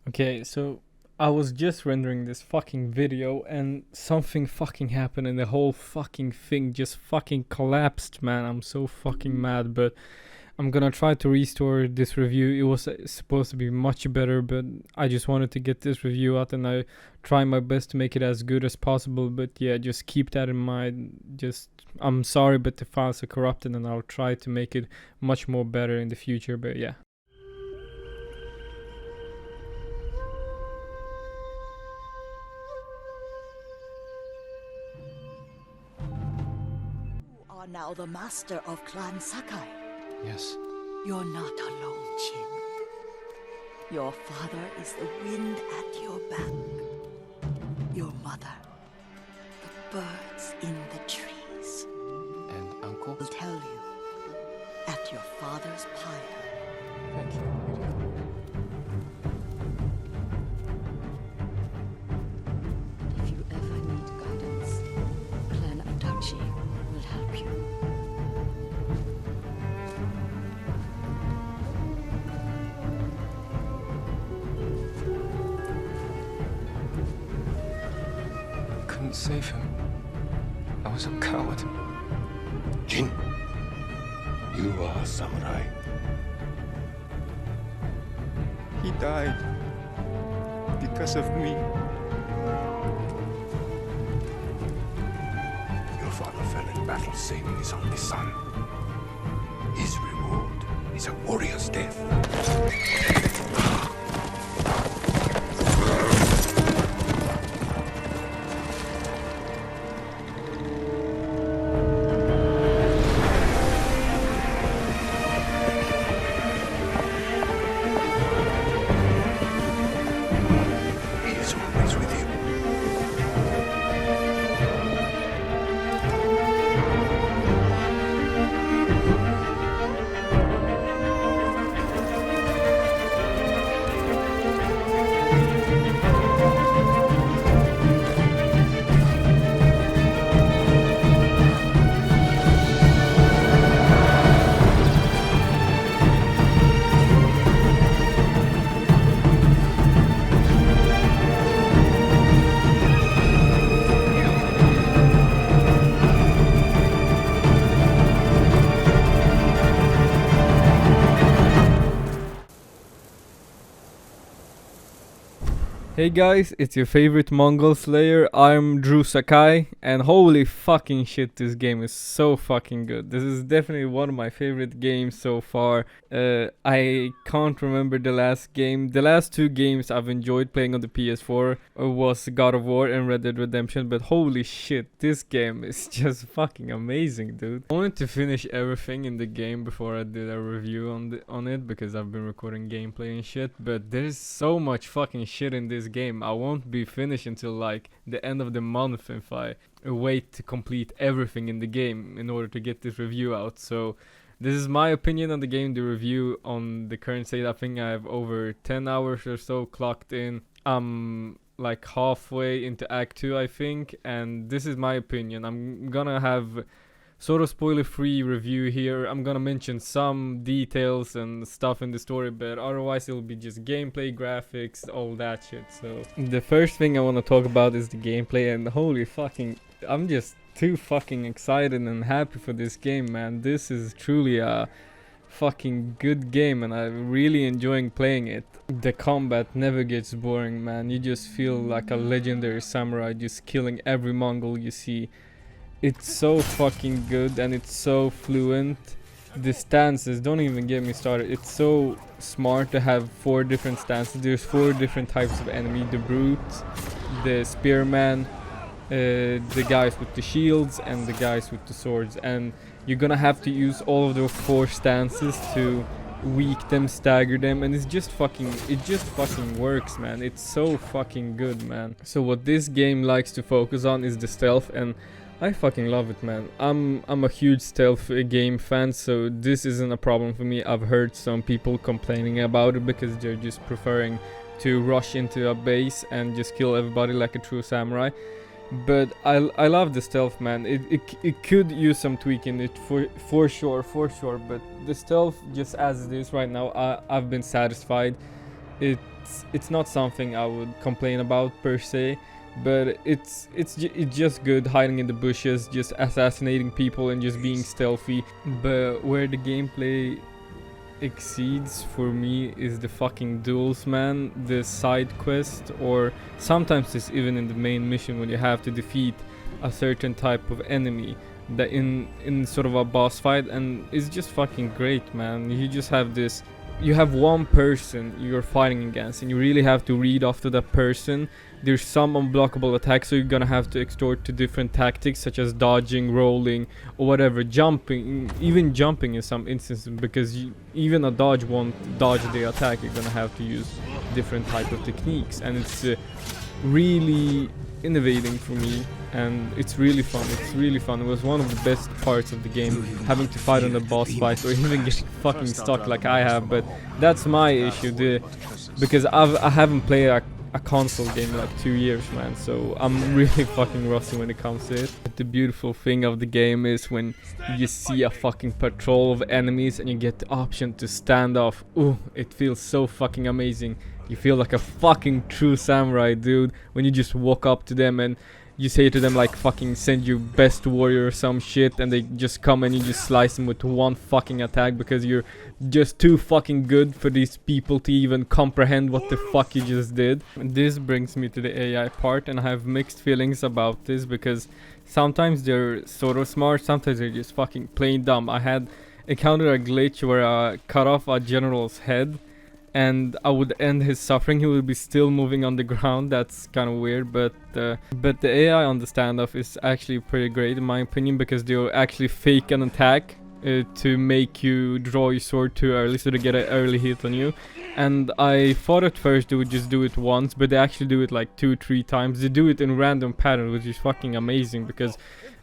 Okay, so I was just rendering this fucking video and something fucking happened and the whole fucking thing just fucking collapsed, man. I'm so fucking mad, but I'm gonna try to restore this review. It was supposed to be much better, but I just wanted to get this review out and I try my best to make it as good as possible. But yeah, just keep that in mind. I'm sorry, but the files are corrupted and I'll try to make it much more better in the future. But yeah. You are now the master of Clan Sakai. Yes. You're not alone, Chin. Your father is the wind at your back. Your mother, the birds in the trees. And Uncle? Will tell you at your father's pyre. Thank you. If you ever need guidance, Clan Adachi will help you. Couldn't save him. I was a coward. Jin, you are a samurai. He died because of me. Your father fell in battle saving his only son. His reward is a warrior's death. He is always with you. Hey guys, it's your favorite Mongol Slayer. I'm Drew Sakai, and holy fucking shit, this game is so fucking good. This is definitely one of my favorite games so far. I can't remember the last game. The last two games I've enjoyed playing on the PS4 was God of War and Red Dead Redemption, but holy shit, this game is just fucking amazing, dude. I wanted to finish everything in the game before I did a review on it because I've been recording gameplay and shit, but there's so much fucking shit in this game. I won't be finished until like the end of the month if I wait to complete everything in the game in order to get this review out. So this is my opinion on the game, the review on the current state. I think I have over 10 hours or so clocked in. I'm like halfway into Act 2, I think, and this is my opinion. I'm gonna have sort of spoiler-free review here. I'm gonna mention some details and stuff in the story, but otherwise it'll be just gameplay, graphics, all that shit. So the first thing I want to talk about is the gameplay, and holy fucking, I'm just too fucking excited and happy for this game, man. This is truly a fucking good game and I'm really enjoying playing it. The combat never gets boring, man. You just feel like a legendary samurai just killing every Mongol you see. It's so fucking good and it's so fluent. The stances, don't even get me started. It's so smart to have 4 different stances. There's 4 different types of enemy. The brute, the spearman, the guys with the shields, and the guys with the swords. And you're gonna have to use all of those 4 stances to weak them, stagger them, and it just fucking works, man. It's so fucking good, man. So what this game likes to focus on is the stealth, and I fucking love it, man. I'm a huge stealth game fan, so this isn't a problem for me. I've heard some people complaining about it because they're just preferring to rush into a base and just kill everybody like a true samurai. But I love the stealth, man. It could use some tweaking it for sure. But the stealth, just as it is right now, I've been satisfied. it's not something I would complain about per se, but it's just good hiding in the bushes, just assassinating people and just being stealthy. But where the gameplay exceeds for me is the fucking duels, man, the side quest, or sometimes it's even in the main mission when you have to defeat a certain type of enemy that in sort of a boss fight, and it's just fucking great, man. You just have this, you have one person you're fighting against and you really have to read after that person. There's some unblockable attacks, so you're gonna have to extort to different tactics such as dodging, rolling, or whatever, jumping, even jumping in some instances, because even a dodge won't dodge the attack. You're gonna have to use different type of techniques, and it's really innovating for me, and it's really fun. It was one of the best parts of the game, having to fight on the boss fights or even getting fucking stuck like I have. But that's my issue, because I haven't played a console game in like 2 years, man, so I'm really fucking rusty when it comes to it. But the beautiful thing of the game is when you see a fucking patrol of enemies and you get the option to stand off. Ooh, it feels so fucking amazing. You feel like a fucking true samurai, dude, when you just walk up to them and you say to them like fucking send your best warrior or some shit, and they just come and you just slice them with one fucking attack because you're just too fucking good for these people to even comprehend what the fuck you just did. And this brings me to the AI part, and I have mixed feelings about this because sometimes they're sort of smart, sometimes they're just fucking plain dumb. I had encountered a glitch where I cut off a general's head and I would end his suffering. He would be still moving on the ground. That's kind of weird, but the AI on the standoff is actually pretty great in my opinion, because they'll actually fake an attack to make you draw your sword too early, so they get an early hit on you. And I thought at first they would just do it once, but they actually do it like 2-3 times. They do it in random patterns, which is fucking amazing, because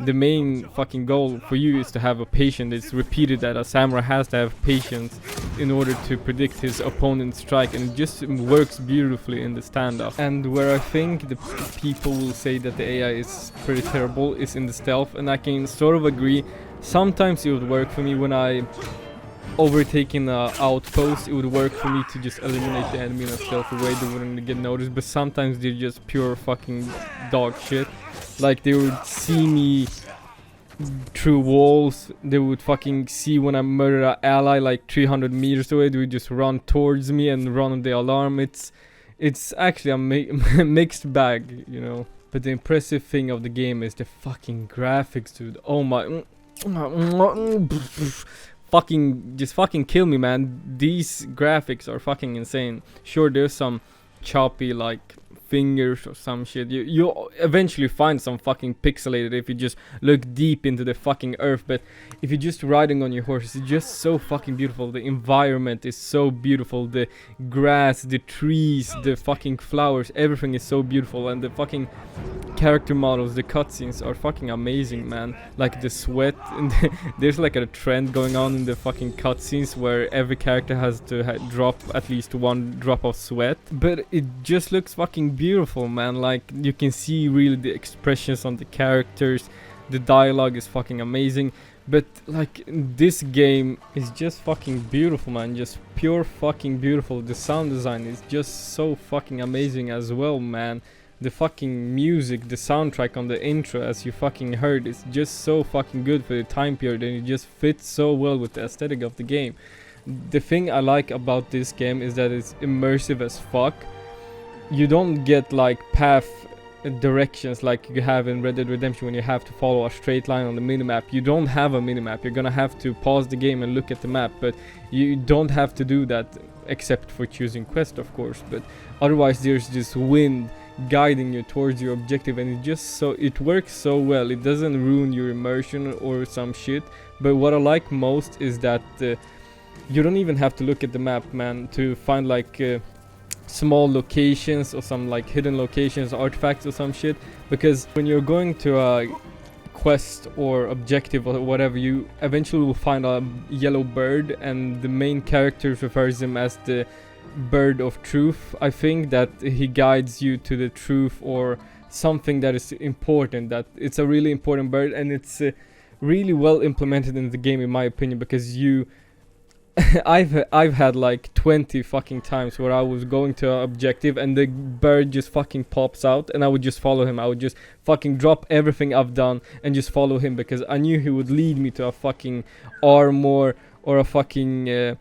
the main fucking goal for you is to have a patience. It's repeated that a samurai has to have patience in order to predict his opponent's strike, and it just works beautifully in the standoff. And where I think the people will say that the AI is pretty terrible is in the stealth, and I can sort of agree. Sometimes it would work for me when I overtaking an outpost. It would work for me to just eliminate the enemy in a stealthy way. They wouldn't get noticed, but sometimes they're just pure fucking dog shit. Like they would see me through walls. They would fucking see when I murder an ally like 300 meters away. They would just run towards me and run on the alarm. It's actually a mixed bag, you know. But the impressive thing of the game is the fucking graphics, dude. Oh my fucking just fucking kill me, man. These graphics are fucking insane. Sure, there's some choppy like fingers or some shit. You eventually find some fucking pixelated if you just look deep into the fucking earth, but if you're just riding on your horse, it's just so fucking beautiful. The environment is so beautiful. The grass, the trees, the fucking flowers, everything is so beautiful, and the fucking character models, the cutscenes are fucking amazing, man. Like the sweat, and there's like a trend going on in the fucking cutscenes where every character has to drop at least one drop of sweat, but it just looks fucking beautiful, man. Like you can see really the expressions on the characters. The dialogue is fucking amazing, but like this game is just fucking beautiful, man. Just pure fucking beautiful. The sound design is just so fucking amazing as well, man. The fucking music, the soundtrack on the intro, as you fucking heard, is just so fucking good for the time period, and it just fits so well with the aesthetic of the game. The thing I like about this game is that it's immersive as fuck. You don't get like path directions like you have in Red Dead Redemption when you have to follow a straight line on the minimap. You don't have a minimap. You're gonna have to pause the game and look at the map, but you don't have to do that except for choosing quest, of course. But otherwise there's this wind guiding you towards your objective, and it works so well. It doesn't ruin your immersion or some shit. But what I like most is that you don't even have to look at the map, man, to find like small locations or some like hidden locations, artifacts or some shit, because when you're going to a quest or objective or whatever, you eventually will find a yellow bird, and the main character refers him as the bird of truth. I think that he guides you to the truth or something that is important, that it's a really important bird, and it's really well implemented in the game in my opinion, because you I've had like 20 fucking times where I was going to an objective and the bird just fucking pops out and I would just follow him. I would just fucking drop everything I've done and just follow him because I knew he would lead me to a fucking armor or a fucking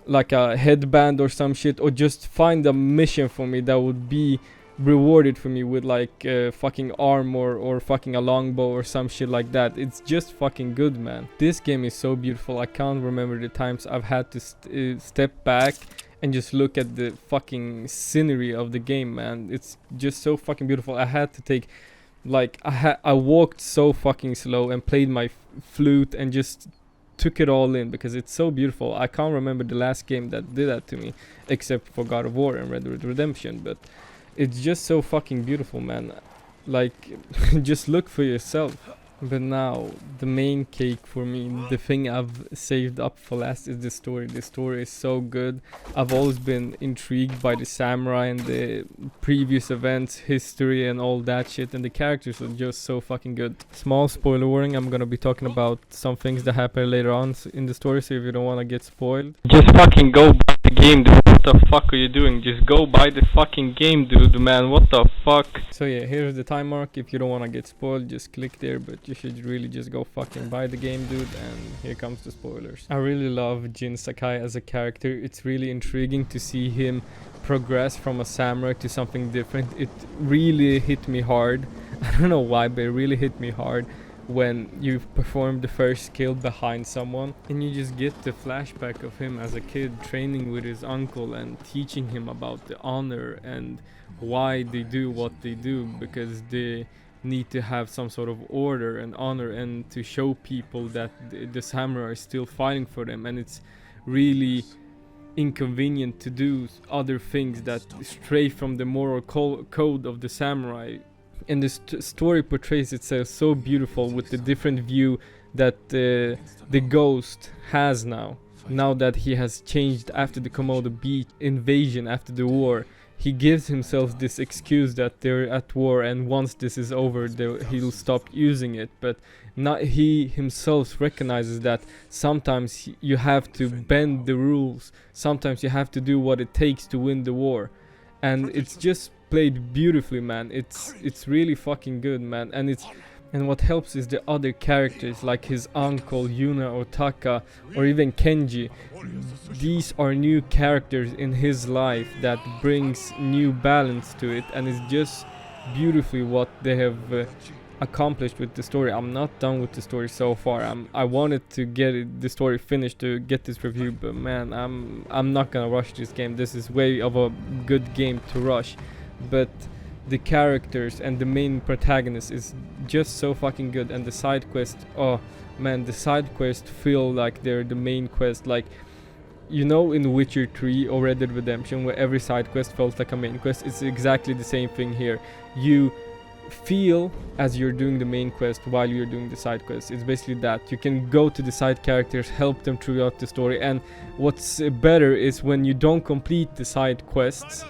like a headband or some shit, or just find a mission for me that would be rewarded for me with like fucking armor or fucking a longbow or some shit like that. It's just fucking good, man. This game is so beautiful. I can't remember the times I've had to step back and just look at the fucking scenery of the game, man. It's just so fucking beautiful. I had to take like I walked so fucking slow and played my flute and just took it all in because it's so beautiful. I can't remember the last game that did that to me except for God of War and Red Dead Redemption, but it's just so fucking beautiful, man. Like, just look for yourself. But now, the main cake for me, the thing I've saved up for last is the story. The story is so good. I've always been intrigued by the samurai and the previous events, history and all that shit. And the characters are just so fucking good. Small spoiler warning, I'm gonna be talking about some things that happen later on in the story. So if you don't wanna get spoiled, just fucking go buy the game, dude. What the fuck are you doing? Just go buy the fucking game, dude, man. What the fuck? So yeah, here's the time mark. If you don't wanna get spoiled, just click there. But you should really just go fucking buy the game, dude. And here comes the spoilers. I really love Jin Sakai as a character. It's really intriguing to see him progress from a samurai to something different. It really hit me hard. I don't know why, but it really hit me hard when you perform the first skill behind someone and you just get the flashback of him as a kid training with his uncle and teaching him about the honor and why they do what they do, because they need to have some sort of order and honor and to show people that the samurai is still fighting for them, and it's really inconvenient to do other things that stray from the moral code of the samurai. And the story portrays itself so beautiful with the different view that the ghost has now that he has changed after the Komodo Beach invasion, after the war. He gives himself this excuse that they're at war and once this is over he'll stop using it, but not he himself recognizes that sometimes you have to bend the rules, sometimes you have to do what it takes to win the war. And it's just played beautifully, man. It's really fucking good, man. And what helps is the other characters like his uncle Yuna or Taka or even Kenji. These are new characters in his life that brings new balance to it, and it's just beautifully what they have accomplished with the story. I'm not done with the story so far. I wanted to get the story finished to get this review, but man, I'm not gonna rush this game. This is way of a good game to rush, but the characters and the main protagonist is just so fucking good. And the side quest, oh man, the side quest feel like they're the main quest. Like, you know, in Witcher 3 or Red Dead Redemption, where every side quest felt like a main quest, it's exactly the same thing here. You feel as you're doing the main quest while you're doing the side quest. It's basically that you can go to the side characters, help them throughout the story. And what's better is when you don't complete the side quests,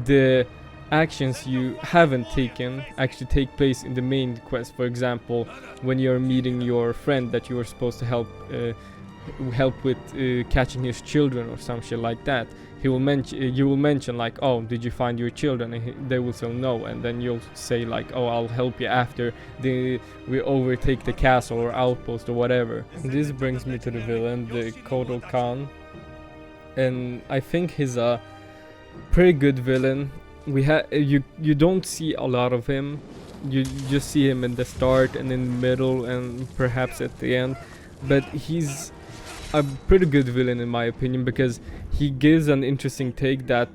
the actions you haven't taken actually take place in the main quest. For example, when you're meeting your friend that you were supposed to help with catching his children or some shit like that, you will mention like, oh, did you find your children? And they will say no, and then you'll say like, oh, I'll help you after we overtake the castle or outpost or whatever. And this brings me to the villain, the Kodo Khan, and I think he's a pretty good villain. You don't see a lot of him. You just see him in the start and in the middle and perhaps at the end, but he's a pretty good villain in my opinion, because he gives an interesting take that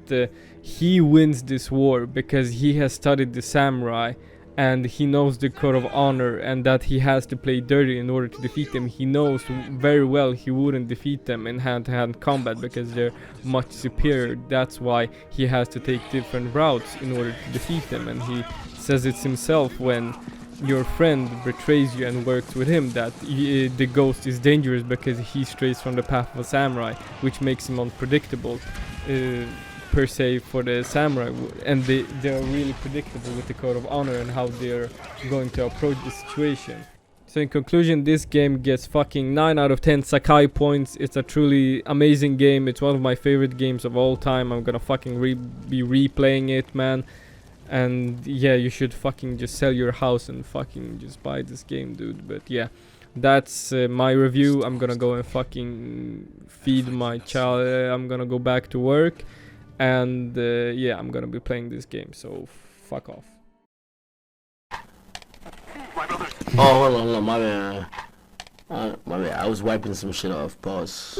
he wins this war because he has studied the samurai and he knows the code of honor, and that he has to play dirty in order to defeat them. He knows very well he wouldn't defeat them in hand-to-hand combat because they're much superior. That's why he has to take different routes in order to defeat them. And he says it himself when your friend betrays you and works with him, that the ghost is dangerous because he strays from the path of a samurai, which makes him unpredictable. Per se for the samurai, and they're really predictable with the code of honor and how they're going to approach the situation. So in conclusion, this game gets fucking 9 out of 10 Sakai points. It's a truly amazing game. It's one of my favorite games of all time. I'm gonna fucking be replaying it, man. And yeah, you should fucking just sell your house and fucking just buy this game, dude. But yeah, that's my review. I'm gonna go and fucking feed my child. I'm gonna go back to work. And yeah, I'm gonna be playing this game. So fuck off. Oh, hold on, my bad. My bad. I was wiping some shit off. Pause.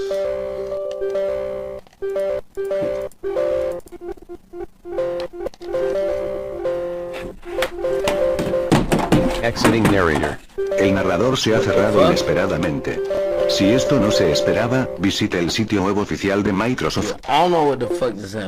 Exiting narrator. El narrador se ha cerrado inesperadamente. Si esto no se esperaba, visite el sitio web oficial de Microsoft. I don't know what the fuck just happened.